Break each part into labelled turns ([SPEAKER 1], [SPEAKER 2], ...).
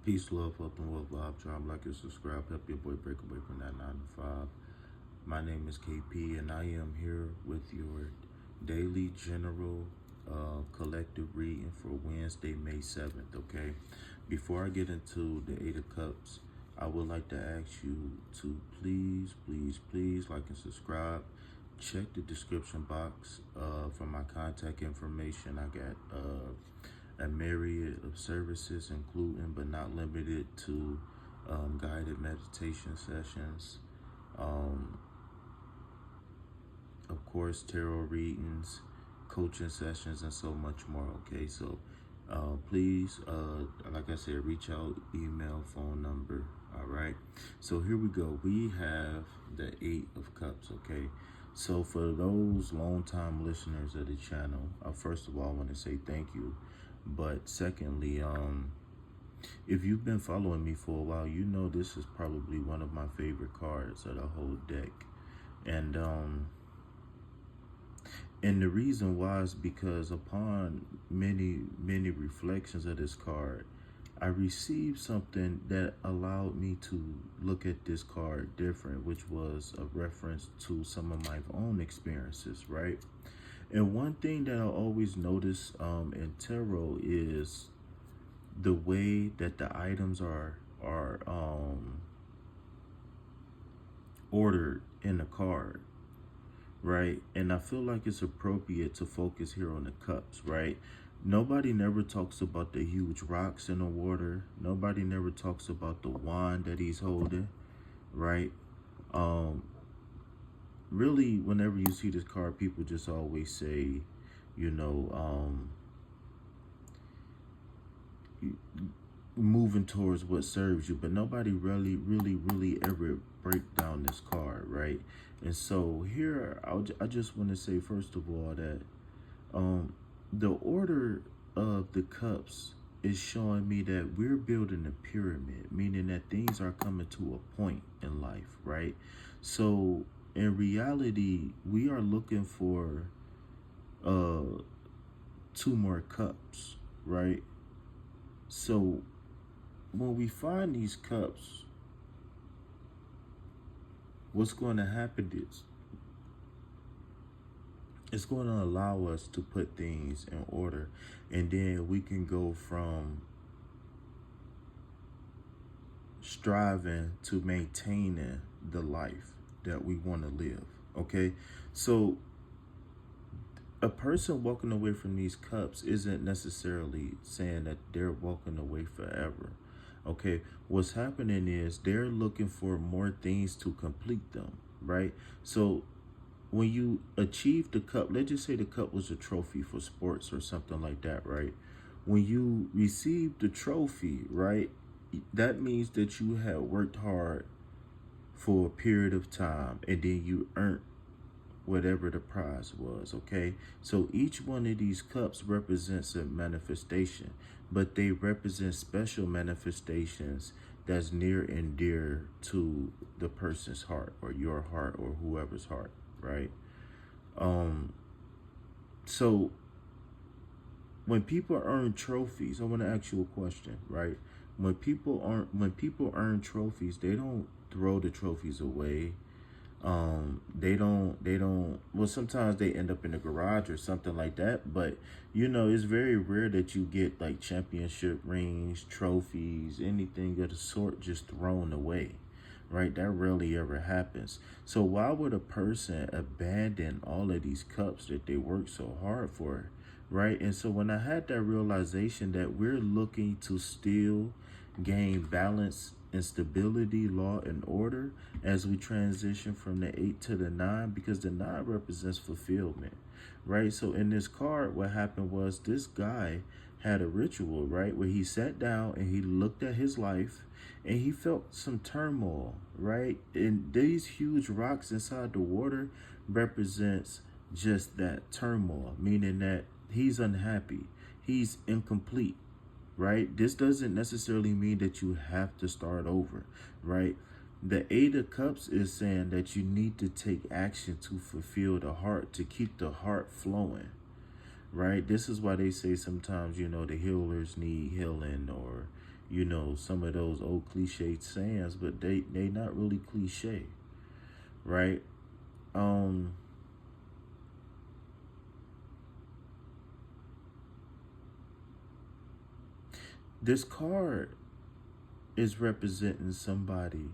[SPEAKER 1] Peace, love, hope, and well vibe. Try and like and subscribe. Help your boy break away from that 9 to 5. My name is KP, and I am here with your daily general collective reading for Wednesday, May 7th, okay? Before I get into the 8 of Cups, I would like to ask you to please like and subscribe. Check the description box for my contact information. I got a myriad of services, including but not limited to guided meditation sessions, of course, tarot readings, coaching sessions, and so much more. Okay, so please, like I said, reach out, email, phone number. All right, so here we go. We have the 8 of Cups. Okay, so for those long-time listeners of the channel, first of all, I want to say thank you. But secondly, if you've been following me for a while, you know this is probably one of my favorite cards of the whole deck. And the reason why is because upon many reflections of this card, I received something that allowed me to look at this card different, which was a reference to some of my own experiences, right? And one thing that I always notice in tarot is the way that the items are ordered in the card, right? And I feel like it's appropriate to focus here on the cups, right? Nobody never talks about the huge rocks in the water. Nobody never talks about the wand that he's holding, right? Really, whenever you see this card, people just always say, you know, moving towards what serves you, but nobody really ever break down this card, right? And so here, I just want to say, first of all, that the order of the cups is showing me that we're building a pyramid, meaning that things are coming to a point in life, right? So in reality, we are looking for 2 more cups, right? So when we find these cups, what's going to happen is it's going to allow us to put things in order, and then we can go from striving to maintaining the life that we want to live. Okay, so a person walking away from these cups isn't necessarily saying that they're walking away forever. Okay, what's happening is they're looking for more things to complete them, right? So when you achieve the cup, let's just say the cup was a trophy for sports or something like that, right? When you receive the trophy, right, that means that you have worked hard for a period of time, and then you earned whatever the prize was. Okay, so each one of these cups represents a manifestation, but they represent special manifestations that's near and dear to the person's heart, or your heart, or whoever's heart, right? So when people earn trophies, I want to ask you a question, right? When people earn trophies, they don't throw the trophies away. They don't, well, sometimes they end up in the garage or something like that, but you know, it's very rare that you get like championship rings, trophies, anything of the sort just thrown away, right? That rarely ever happens. So why would a person abandon all of these cups that they worked so hard for, right? And so when I had that realization that we're looking to still gain balance and stability, law, and order as we transition from the 8 to the 9, because the 9 represents fulfillment, right? So in this card, what happened was this guy had a ritual, right, where he sat down and he looked at his life and he felt some turmoil, right? And these huge rocks inside the water represents just that turmoil, meaning that he's unhappy, he's incomplete, right? This doesn't necessarily mean that you have to start over, right? The 8 of Cups is saying that you need to take action to fulfill the heart, to keep the heart flowing, right? This is why they say sometimes, you know, the healers need healing, or, you know, some of those old cliche sayings, but they not really cliche, right? This card is representing somebody.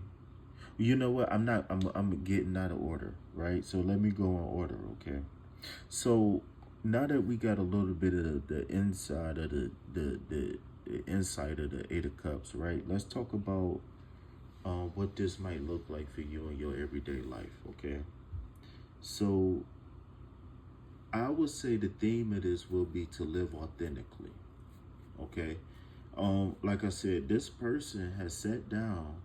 [SPEAKER 1] You know what? I'm getting out of order, right? So let me go in order, okay? So now that we got a little bit of the inside of the insight of the Eight of Cups, right? Let's talk about what this might look like for you in your everyday life, okay? So I would say the theme of this will be to live authentically, okay? Like I said, this person has sat down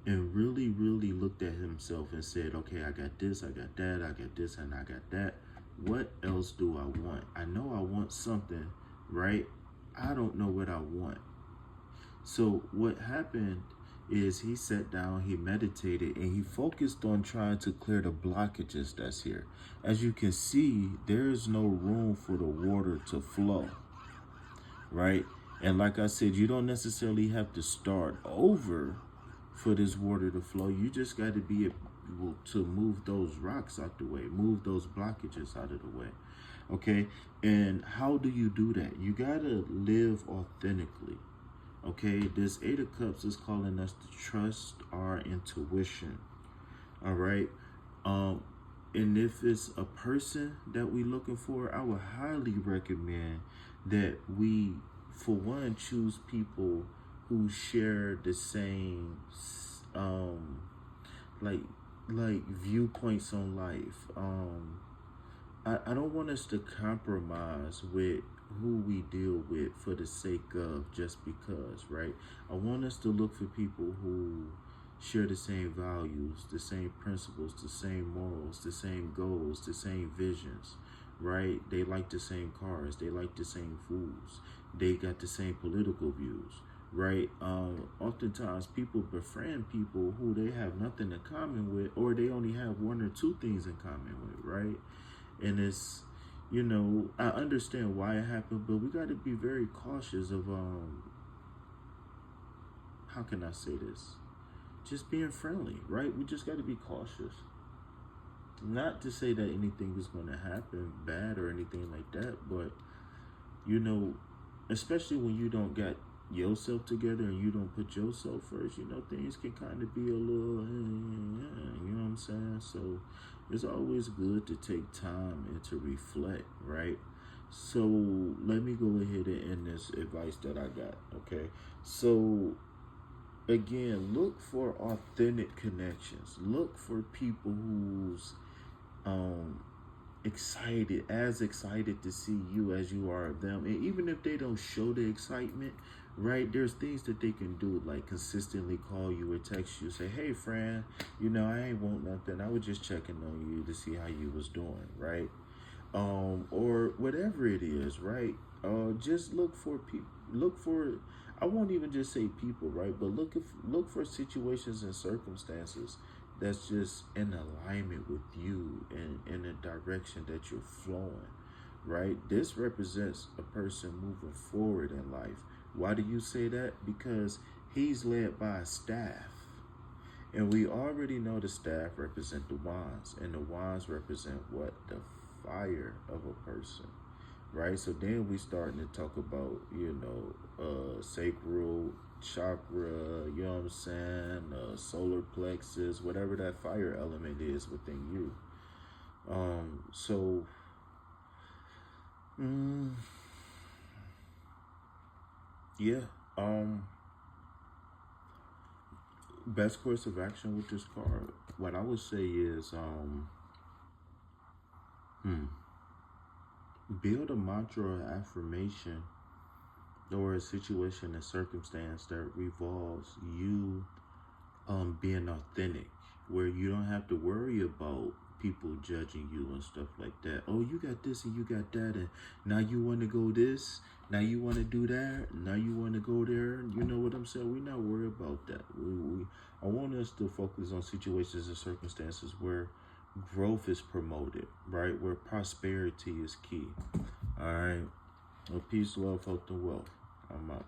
[SPEAKER 1] and really looked at himself and said, okay, I got this, I got that, I got this, and I got that. What else do I want? I know I want something, right? I don't know what I want. So what happened is he sat down, he meditated, and he focused on trying to clear the blockages that's here. As you can see, there is no room for the water to flow, right? And like I said, you don't necessarily have to start over for this water to flow. You just got to be able to move those rocks out the way, move those blockages out of the way. Okay? And how do you do that? You got to live authentically. Okay? This Eight of Cups is calling us to trust our intuition. All right? And if it's a person that we're looking for, I would highly recommend that we, for one, choose people who share the same like viewpoints on life. I don't want us to compromise with who we deal with for the sake of just because, right? I want us to look for people who share the same values, the same principles, the same morals, the same goals, the same visions, right? They like the same cars, they like the same foods, they got the same political views, right? Oftentimes people befriend people who they have nothing in common with, or they only have one or two things in common with, right? And it's, you know, I understand why it happened, but we got to be very cautious of, how can I say this? Just being friendly, right? We just got to be cautious. Not to say that anything is going to happen bad or anything like that, but, you know, especially when you don't got yourself together and you don't put yourself first, you know, things can kind of be a little, you know what I'm saying? So it's always good to take time and to reflect, right? So let me go ahead and end this advice that I got, okay? So again, look for authentic connections. Look for people who's excited to see you as you are of them. And even if they don't show the excitement, right, there's things that they can do, like consistently call you or text you, say, hey friend, you know, I ain't want nothing, I was just checking on you to see how you was doing, right? Or whatever it is, right? Just look for people, I won't even just say people, right? But look for situations and circumstances that's just in alignment with you and in the direction that you're flowing, right? This represents a person moving forward in life. Why do you say that? Because he's led by a staff. And we already know the staff represent the wands, and the wands represent what? The fire of a person, right? So then we starting to talk about, you know, sacral chakra, you know what I'm saying, solar plexus, whatever that fire element is within you. So yeah, best course of action with this card, what I would say is build a mantra or affirmation or a situation and circumstance that revolves you being authentic, where you don't have to worry about people judging you and stuff like that. Oh, you got this and you got that, and now you want to go this, now you want to do that, now you want to go there. You know what I'm saying? We're not worried about that. I want us to focus on situations and circumstances where growth is promoted, right? Where prosperity is key. All right. Well, peace, love, health, and wealth. I'm out.